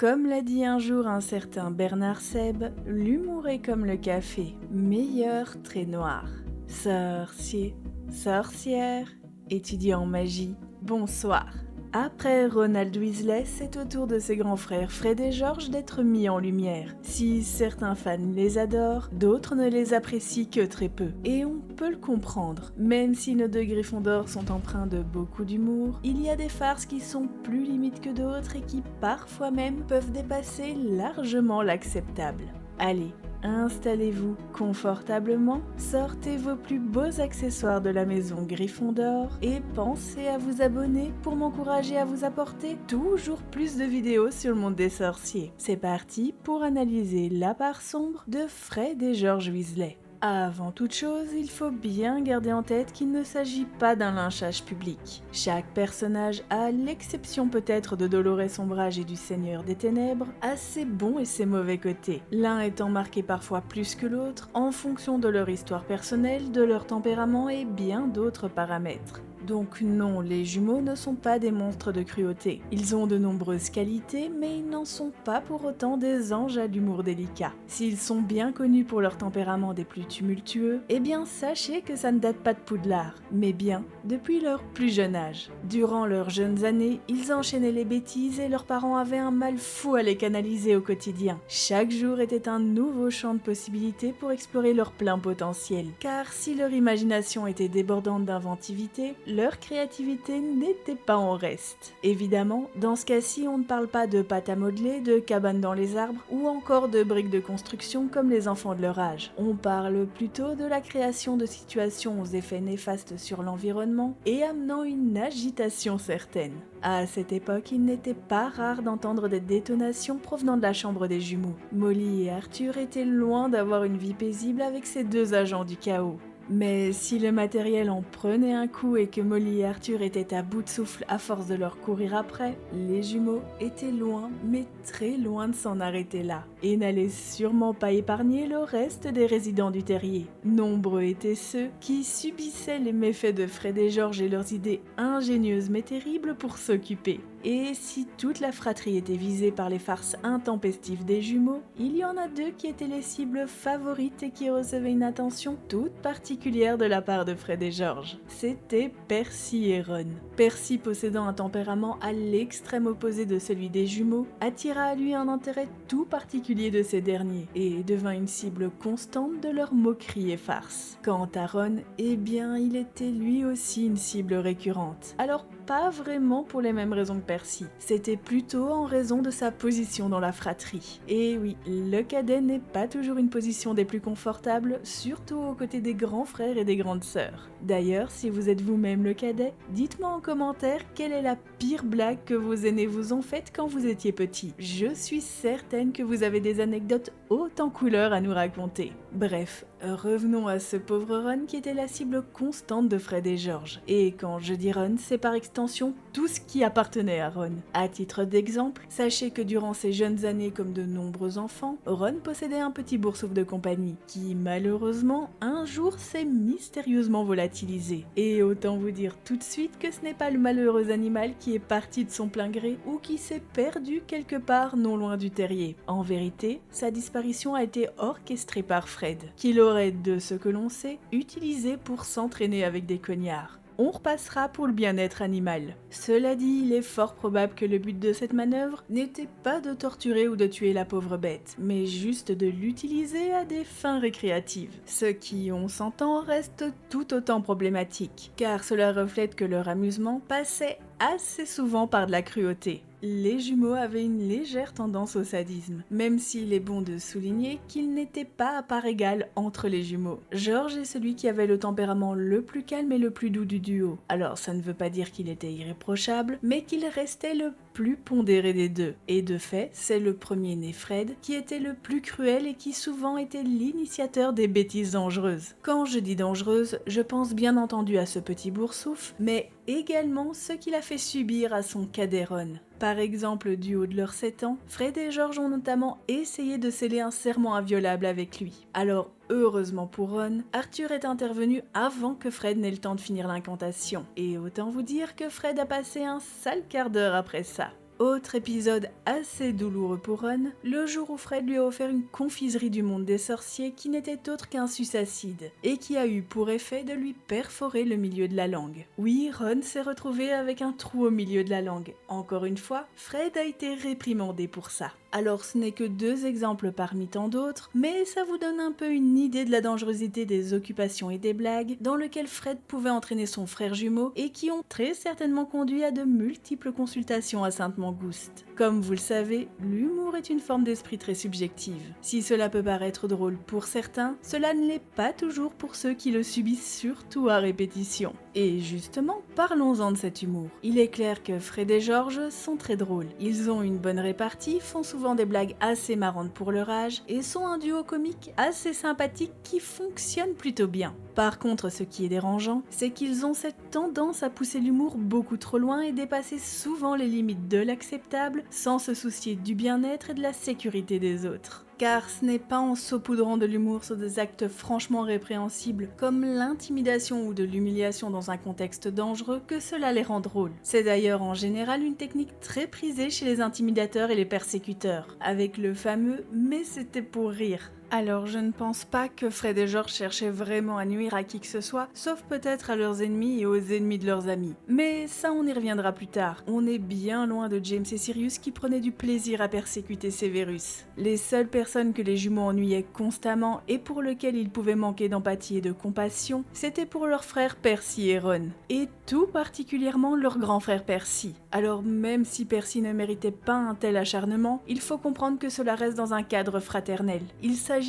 Comme l'a dit un jour un certain Bernard Seb, l'humour est comme le café, meilleur trait noir. Sorcier, sorcière, étudiant en magie, bonsoir. Après Ronald Weasley, c'est au tour de ses grands frères Fred et George d'être mis en lumière. Si certains fans les adorent, d'autres ne les apprécient que très peu. Et on peut le comprendre. Même si nos deux Gryffondors sont empreints de beaucoup d'humour, il y a des farces qui sont plus limites que d'autres et qui parfois même peuvent dépasser largement l'acceptable. Allez, installez-vous confortablement, sortez vos plus beaux accessoires de la maison Gryffondor et pensez à vous abonner pour m'encourager à vous apporter toujours plus de vidéos sur le monde des sorciers. C'est parti pour analyser la part sombre de Fred et George Weasley. Avant toute chose, il faut bien garder en tête qu'il ne s'agit pas d'un lynchage public. Chaque personnage, à l'exception peut-être de Dolores Ombrage et du Seigneur des Ténèbres, a ses bons et ses mauvais côtés, l'un étant marqué parfois plus que l'autre en fonction de leur histoire personnelle, de leur tempérament et bien d'autres paramètres. Donc non, les jumeaux ne sont pas des monstres de cruauté. Ils ont de nombreuses qualités, mais ils n'en sont pas pour autant des anges à l'humour délicat. S'ils sont bien connus pour leur tempérament des plus tumultueux, eh bien sachez que ça ne date pas de Poudlard, mais bien depuis leur plus jeune âge. Durant leurs jeunes années, ils enchaînaient les bêtises et leurs parents avaient un mal fou à les canaliser au quotidien. Chaque jour était un nouveau champ de possibilités pour explorer leur plein potentiel. Car si leur imagination était débordante d'inventivité, leur créativité n'était pas en reste. Évidemment, dans ce cas-ci, on ne parle pas de pâte à modeler, de cabanes dans les arbres ou encore de briques de construction comme les enfants de leur âge. On parle plutôt de la création de situations aux effets néfastes sur l'environnement et amenant une agitation certaine. À cette époque, il n'était pas rare d'entendre des détonations provenant de la chambre des jumeaux. Molly et Arthur étaient loin d'avoir une vie paisible avec ces deux agents du chaos. Mais si le matériel en prenait un coup et que Molly et Arthur étaient à bout de souffle à force de leur courir après, les jumeaux étaient loin, mais très loin de s'en arrêter là, et n'allaient sûrement pas épargner le reste des résidents du terrier. Nombreux étaient ceux qui subissaient les méfaits de Fred et George et leurs idées ingénieuses mais terribles pour s'occuper. Et si toute la fratrie était visée par les farces intempestives des jumeaux, il y en a deux qui étaient les cibles favorites et qui recevaient une attention toute particulière de la part de Fred et George. C'était Percy et Ron. Percy, possédant un tempérament à l'extrême opposé de celui des jumeaux, attira à lui un intérêt tout particulier de ces derniers et devint une cible constante de leurs moqueries et farces. Quant à Ron, eh bien, il était lui aussi une cible récurrente. Alors, pas vraiment pour les mêmes raisons que Percy. C'était plutôt en raison de sa position dans la fratrie. Et oui, le cadet n'est pas toujours une position des plus confortables, surtout aux côtés des grands frères et des grandes sœurs. D'ailleurs, si vous êtes vous-même le cadet, dites-moi en commentaire quelle est la pire blague que vos aînés vous ont faite quand vous étiez petit. Je suis certaine que vous avez des anecdotes hautes en couleurs à nous raconter. Bref, revenons à ce pauvre Ron qui était la cible constante de Fred et George. Et quand je dis Ron, c'est par extension tout ce qui appartenait à Ron. À titre d'exemple, sachez que durant ses jeunes années comme de nombreux enfants, Ron possédait un petit boursouf de compagnie qui malheureusement un jour s'est mystérieusement volatilisé. Et autant vous dire tout de suite que ce n'est pas le malheureux animal qui est parti de son plein gré ou qui s'est perdu quelque part non loin du terrier. En vérité, sa disparition a été orchestrée par Fred, qui l'aurait, de ce que l'on sait, utilisé pour s'entraîner avec des cognards. On repassera pour le bien-être animal. Cela dit, il est fort probable que le but de cette manœuvre n'était pas de torturer ou de tuer la pauvre bête, mais juste de l'utiliser à des fins récréatives. Ce qui, on s'entend, reste tout autant problématique, car cela reflète que leur amusement passait assez souvent par de la cruauté. Les jumeaux avaient une légère tendance au sadisme, même s'il est bon de souligner qu'ils n'étaient pas à part égale entre les jumeaux. George est celui qui avait le tempérament le plus calme et le plus doux du duo. Alors ça ne veut pas dire qu'il était irréprochable, mais qu'il restait le plus pondéré des deux. Et de fait, c'est le premier né Fred qui était le plus cruel et qui souvent était l'initiateur des bêtises dangereuses. Quand je dis dangereuses, je pense bien entendu à ce petit boursouf, mais également ce qu'il a fait subir à son cadet Ron. Par exemple, du haut de leurs 7 ans, Fred et George ont notamment essayé de sceller un serment inviolable avec lui. Alors, heureusement pour Ron, Arthur est intervenu avant que Fred n'ait le temps de finir l'incantation. Et autant vous dire que Fred a passé un sale quart d'heure après ça. Autre épisode assez douloureux pour Ron, le jour où Fred lui a offert une confiserie du monde des sorciers qui n'était autre qu'un suicide et qui a eu pour effet de lui perforer le milieu de la langue. Oui, Ron s'est retrouvé avec un trou au milieu de la langue. Encore une fois, Fred a été réprimandé pour ça. Alors ce n'est que 2 exemples parmi tant d'autres, mais ça vous donne un peu une idée de la dangerosité des occupations et des blagues dans lesquelles Fred pouvait entraîner son frère jumeau et qui ont très certainement conduit à de multiples consultations à Sainte-Mangouste. Comme vous le savez, l'humour est une forme d'esprit très subjective. Si cela peut paraître drôle pour certains, cela ne l'est pas toujours pour ceux qui le subissent surtout à répétition. Et justement, parlons-en de cet humour. Il est clair que Fred et George sont très drôles. Ils ont une bonne répartie, font souvent des blagues assez marrantes pour leur âge et sont un duo comique assez sympathique qui fonctionne plutôt bien. Par contre, ce qui est dérangeant, c'est qu'ils ont cette tendance à pousser l'humour beaucoup trop loin et dépasser souvent les limites de l'acceptable sans se soucier du bien-être et de la sécurité des autres. Car ce n'est pas en saupoudrant de l'humour sur des actes franchement répréhensibles comme l'intimidation ou de l'humiliation dans un contexte dangereux que cela les rend drôles. C'est d'ailleurs en général une technique très prisée chez les intimidateurs et les persécuteurs, avec le fameux « mais c'était pour rire ». Alors je ne pense pas que Fred et George cherchaient vraiment à nuire à qui que ce soit, sauf peut-être à leurs ennemis et aux ennemis de leurs amis. Mais ça on y reviendra plus tard. On est bien loin de James et Sirius qui prenaient du plaisir à persécuter Severus. Les seules personnes que les jumeaux ennuyaient constamment et pour lesquelles ils pouvaient manquer d'empathie et de compassion, c'était pour leurs frères Percy et Ron. Et tout particulièrement leur grand frère Percy. Alors même si Percy ne méritait pas un tel acharnement, il faut comprendre que cela reste dans un cadre fraternel. Il s'agissait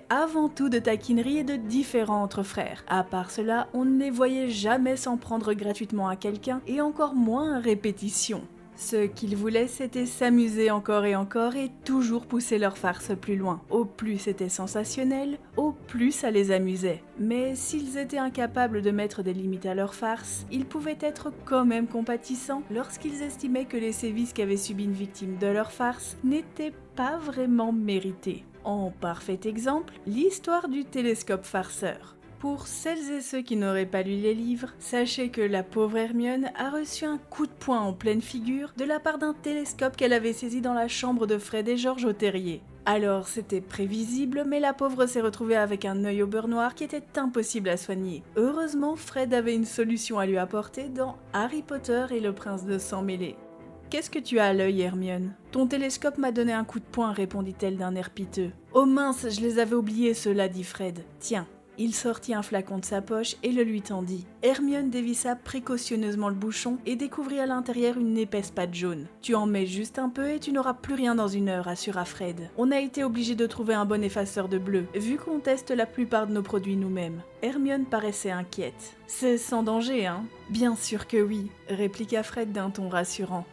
avant tout de taquinerie et de différends entre frères. À part cela, on ne les voyait jamais s'en prendre gratuitement à quelqu'un et encore moins à répétition. Ce qu'ils voulaient, c'était s'amuser encore et toujours pousser leur farce plus loin. Au plus c'était sensationnel, au plus ça les amusait. Mais s'ils étaient incapables de mettre des limites à leur farce, ils pouvaient être quand même compatissants lorsqu'ils estimaient que les sévices qu'avait subi une victime de leur farce n'étaient pas vraiment mérités. En parfait exemple, l'histoire du télescope farceur. Pour celles et ceux qui n'auraient pas lu les livres, sachez que la pauvre Hermione a reçu un coup de poing en pleine figure de la part d'un télescope qu'elle avait saisi dans la chambre de Fred et George au terrier. Alors c'était prévisible, mais la pauvre s'est retrouvée avec un œil au beurre noir qui était impossible à soigner. Heureusement, Fred avait une solution à lui apporter dans Harry Potter et le prince de sang mêlé. « Qu'est-ce que tu as à l'œil, Hermione ? Ton télescope m'a donné un coup de poing, répondit-elle d'un air piteux. Oh mince, je les avais oubliés, ceux-là, dit Fred. Tiens. Il sortit un flacon de sa poche et le lui tendit. Hermione dévissa précautionneusement le bouchon et découvrit à l'intérieur une épaisse pâte jaune. « Tu en mets juste un peu et tu n'auras plus rien dans une heure », assura Fred. « On a été obligé de trouver un bon effaceur de bleu, vu qu'on teste la plupart de nos produits nous-mêmes. » Hermione paraissait inquiète. « C'est sans danger, hein ?»« Bien sûr que oui », répliqua Fred d'un ton rassurant.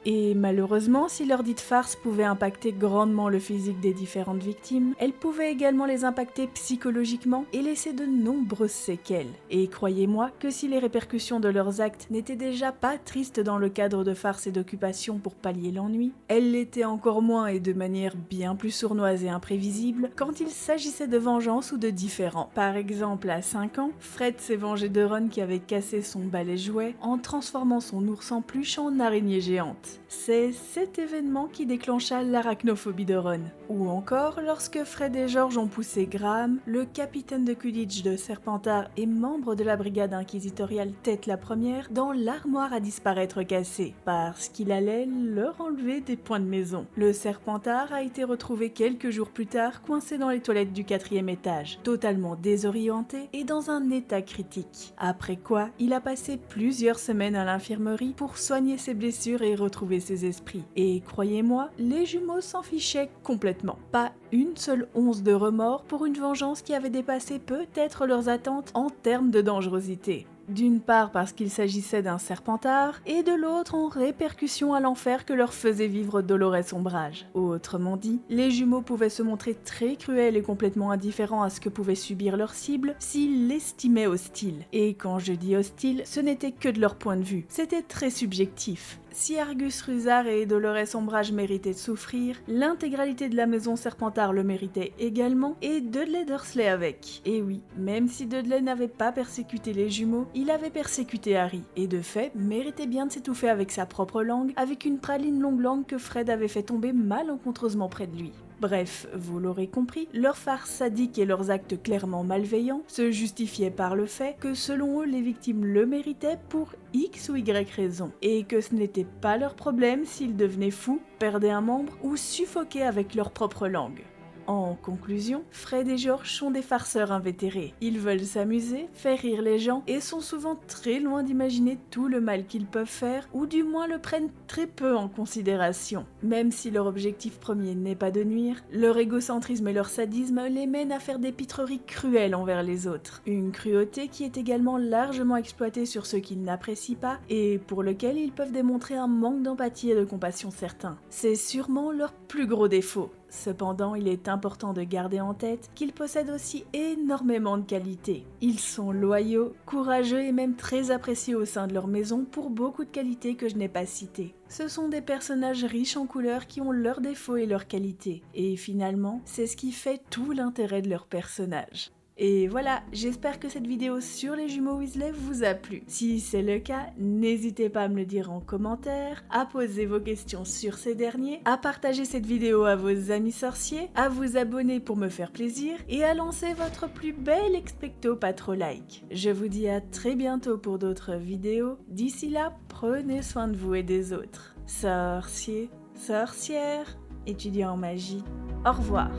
Et malheureusement, si leur dite farce pouvait impacter grandement le physique des différentes victimes, elle pouvait également les impacter psychologiquement et laisser de nombreuses séquelles. Et croyez-moi que si les répercussions de leurs actes n'étaient déjà pas tristes dans le cadre de farce et d'occupation pour pallier l'ennui, elles l'étaient encore moins et de manière bien plus sournoise et imprévisible quand il s'agissait de vengeance ou de différends. Par exemple, à 5 ans, Fred s'est vengé de Ron qui avait cassé son balai jouet en transformant son ours en peluche en araignée géante. C'est cet événement qui déclencha l'arachnophobie de Ron. Ou encore lorsque Fred et George ont poussé Graham, le capitaine de Quidditch de Serpentard et membre de la brigade inquisitoriale Tête la Première, dans l'armoire à disparaître cassée, parce qu'il allait leur enlever des points de maison. Le Serpentard a été retrouvé quelques jours plus tard coincé dans les toilettes du 4e étage, totalement désorienté et dans un état critique. Après quoi, il a passé plusieurs semaines à l'infirmerie pour soigner ses blessures et retrouver ses esprits. Et croyez-moi, les jumeaux s'en fichaient complètement. Pas une seule once de remords pour une vengeance qui avait dépassé peut-être leurs attentes en termes de dangerosité. D'une part parce qu'il s'agissait d'un Serpentard, et de l'autre en répercussion à l'enfer que leur faisait vivre Dolores Ombrage. Autrement dit, les jumeaux pouvaient se montrer très cruels et complètement indifférents à ce que pouvait subir leur cible s'ils l'estimaient hostile. Et quand je dis hostile, ce n'était que de leur point de vue. C'était très subjectif. Si Argus Rusard et Dolores Ombrage méritaient de souffrir, l'intégralité de la maison Serpentard le méritait également, et Dudley Dursley avec. Et oui, même si Dudley n'avait pas persécuté les jumeaux, il avait persécuté Harry, et de fait, méritait bien de s'étouffer avec sa propre langue, avec une praline longue langue que Fred avait fait tomber malencontreusement près de lui. Bref, vous l'aurez compris, leur farce sadique et leurs actes clairement malveillants se justifiaient par le fait que selon eux les victimes le méritaient pour X ou Y raison, et que ce n'était pas leur problème s'ils devenaient fous, perdaient un membre ou suffoquaient avec leur propre langue. En conclusion, Fred et George sont des farceurs invétérés. Ils veulent s'amuser, faire rire les gens et sont souvent très loin d'imaginer tout le mal qu'ils peuvent faire, ou du moins le prennent très peu en considération. Même si leur objectif premier n'est pas de nuire, leur égocentrisme et leur sadisme les mènent à faire des pitreries cruelles envers les autres. Une cruauté qui est également largement exploitée sur ceux qu'ils n'apprécient pas et pour lequel ils peuvent démontrer un manque d'empathie et de compassion certain. C'est sûrement leur plus gros défaut. Cependant, il est important de garder en tête qu'ils possèdent aussi énormément de qualités. Ils sont loyaux, courageux et même très appréciés au sein de leur maison pour beaucoup de qualités que je n'ai pas citées. Ce sont des personnages riches en couleurs qui ont leurs défauts et leurs qualités. Et finalement, c'est ce qui fait tout l'intérêt de leur personnage. Et voilà, j'espère que cette vidéo sur les jumeaux Weasley vous a plu. Si c'est le cas, n'hésitez pas à me le dire en commentaire, à poser vos questions sur ces derniers, à partager cette vidéo à vos amis sorciers, à vous abonner pour me faire plaisir et à lancer votre plus bel expecto patro-like. Je vous dis à très bientôt pour d'autres vidéos. D'ici là, prenez soin de vous et des autres. Sorciers, sorcières, étudiants en magie, au revoir.